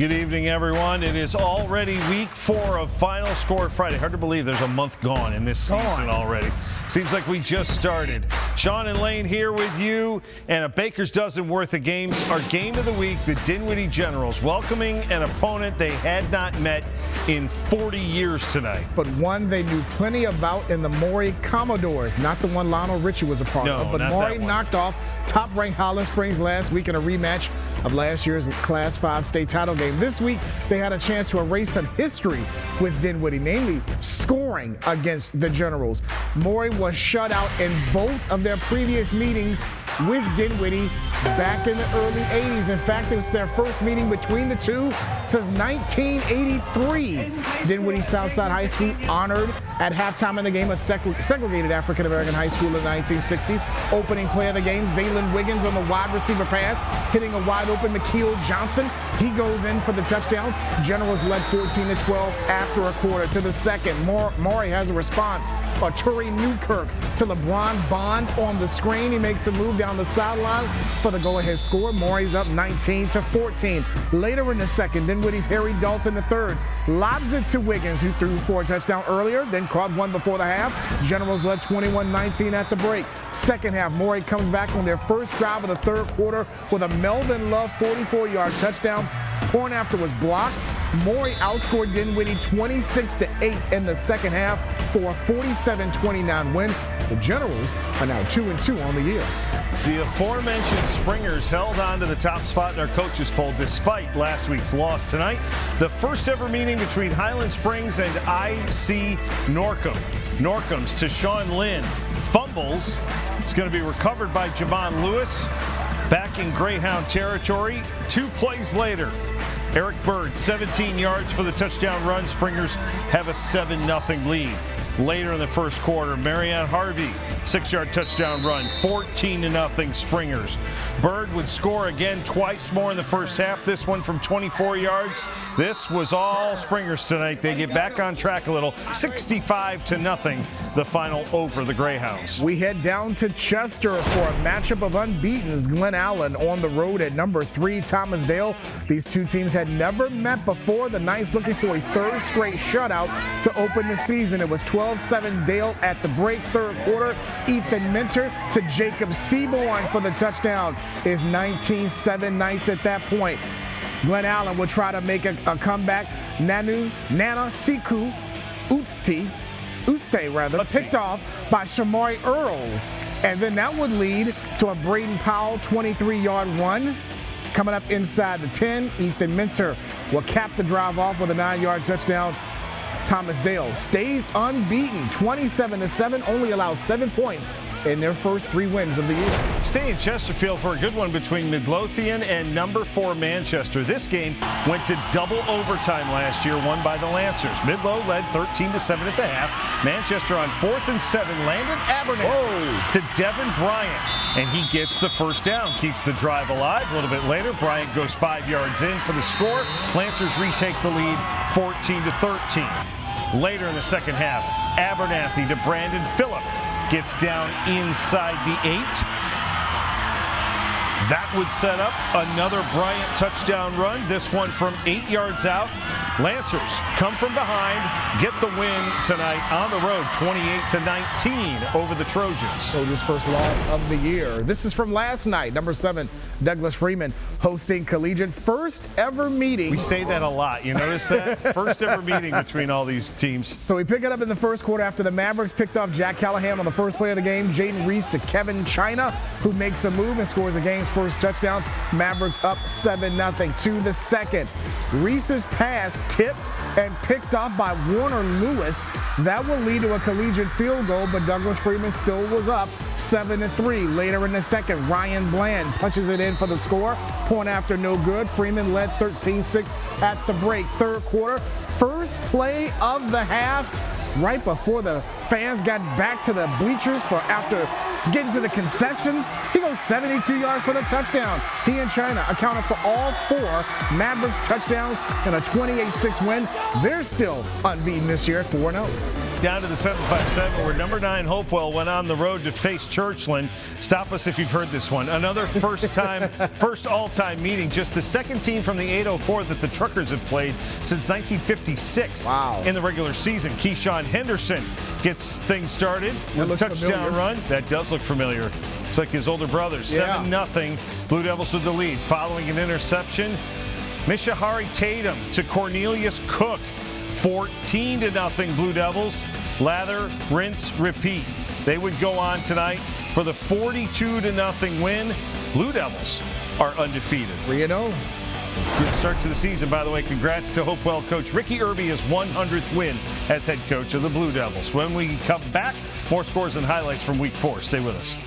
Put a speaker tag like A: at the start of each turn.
A: Good evening, everyone. It is already week 4 of Final Score Friday. Hard to believe there's a month gone in this season already. Seems like we just started. Sean and Lane here with you, and a baker's dozen worth of games. Our game of the week, the Dinwiddie Generals, welcoming an opponent they had not met in 40 years tonight.
B: But one they knew plenty about in the MAURY Commodores, not the one Lionel Richie was a part of. But MAURY knocked off top-ranked HIGHLAND Springs last week in a rematch of last year's Class 5 state title game. This week, they had a chance to erase some history with Dinwiddie, namely scoring against the Generals. MAURY was shut out in both of their previous meetings with Dinwiddie back in the early 80s. In fact, it was their first meeting between the two since 1983. Dinwiddie Southside High School honored at halftime in the game a segregated African-American high school in the 1960s. Opening play of the game, Zaylin Wiggins on the wide receiver pass, hitting a wide open McKeel Johnson. He goes in for the touchdown. Generals led 14-12 after a quarter. To the second, MAURY has a response. Turi Newkirk to LeBron Bond on the screen. He makes a move down the sidelines for the go-ahead score. MAURY's up 19-14. Later in the second, Dinwiddie's Harry Dalton III lobs it to Wiggins, who threw for a touchdown earlier, then caught one before the half. Generals led 21-19 at the break. Second half, MAURY comes back on their first drive of the third quarter with a Melvin Love 44-yard touchdown. Point after was blocked. MAURY outscored Dinwiddie 26-8 in the second half for a 47-29 win. The Generals are now 2-2 on the year.
A: The aforementioned Springers held on to the top spot in our coaches poll despite last week's loss tonight. The first ever meeting between Highland Springs and IC NORCOM. NORCOM's Tashawn Lynn fumbles. It's going to be recovered by Javon Lewis. Back in Greyhound territory. 2 plays later, Eric Bird, 17 yards for the touchdown run. Springers have a 7-0 lead. Later in the first quarter, Marianne Harvey, 6-yard touchdown run, 14-0 Springers. Bird would score again twice more in the first half, this one from 24 yards. This was all Springers tonight. They get back on track a little, 65-0, the final over the Greyhounds.
B: We head down to Chester for a matchup of unbeatens. Glen Allen on the road at number 3, Thomasdale. These two teams had never met before. The Knights looking for a third straight shutout to open the season. It was 12-7 Dale at the break. Third quarter, Ethan Minter to Jacob Seaborn for the touchdown. Is 19-7 Knights at that point. Glen Allen will try to make a comeback. Nana Siku Uste picked off by Shamari Earls. And then that would lead to a Braden Powell 23-yard run. Coming up inside the 10, Ethan Minter will cap the drive off with a 9-yard touchdown. Thomasdale stays unbeaten, 27-7, only allows 7 points in their first 3 wins of the year.
A: Stay in Chesterfield for a good one between Midlothian and number 4 Manchester. This game went to double overtime last year, won by the Lancers. Midlo led 13-7 at the half. Manchester on 4th and 7, Landon Abernathy to Devin Bryant, and he gets the first down, keeps the drive alive. A little bit later, Bryant goes 5 yards in for the score. Lancers retake the lead 14-13. Later in the second half, Abernathy to Brandon Phillip gets down inside the 8. That would set up another Bryant touchdown run, this one from 8 yards out. Lancers come from behind, get the win tonight on the road, 28-19 over the Trojans.
B: Trojans' first loss of the year. This is from last night. Number 7, Douglas Freeman hosting Collegiate. First ever meeting.
A: We say that a lot. You notice that? First ever meeting between all these teams.
B: So we pick it up in the first quarter after the Mavericks picked off Jack Callahan on the first play of the game. Jaden Reese to Kevin China, who makes a move and scores the game's first touchdown. Mavericks up 7-0 to the second. Reese's pass tipped and picked off by Warner Lewis. That will lead to a Collegiate field goal, but Douglas Freeman still was up 7-3. Later in the second, Ryan Bland punches it in for the score. Point after, no good. Freeman led 13-6 at the break. Third quarter, first play of the half. Right before the fans got back to the bleachers for after getting to the concessions, he goes 72 yards for the touchdown. He and China accounted for all 4 Mavericks touchdowns in a 28-6 win. They're still unbeaten this year at 4-0.
A: down to the 757 where number 9 Hopewell went on the road to face Churchland. Stop us if you've heard this one. Another first all-time meeting. Just the second team from the 804 that the Truckers have played since 1956 in the regular season. Keyshawn Henderson gets things started with a touchdown run. That does look familiar. It's like his older brother. 7-0. Blue Devils with the lead. Following an interception, Mishahari Tatum to Cornelius Cook. 14-0 Blue Devils. Lather, rinse, repeat. They would go on tonight for the 42-0 win. Blue Devils are undefeated.
B: 3-0.
A: Good start to the season, by the way. Congrats to Hopewell coach Ricky Irby, his 100th win as head coach of the Blue Devils. When we come back, more scores and highlights from Week 4. Stay with us.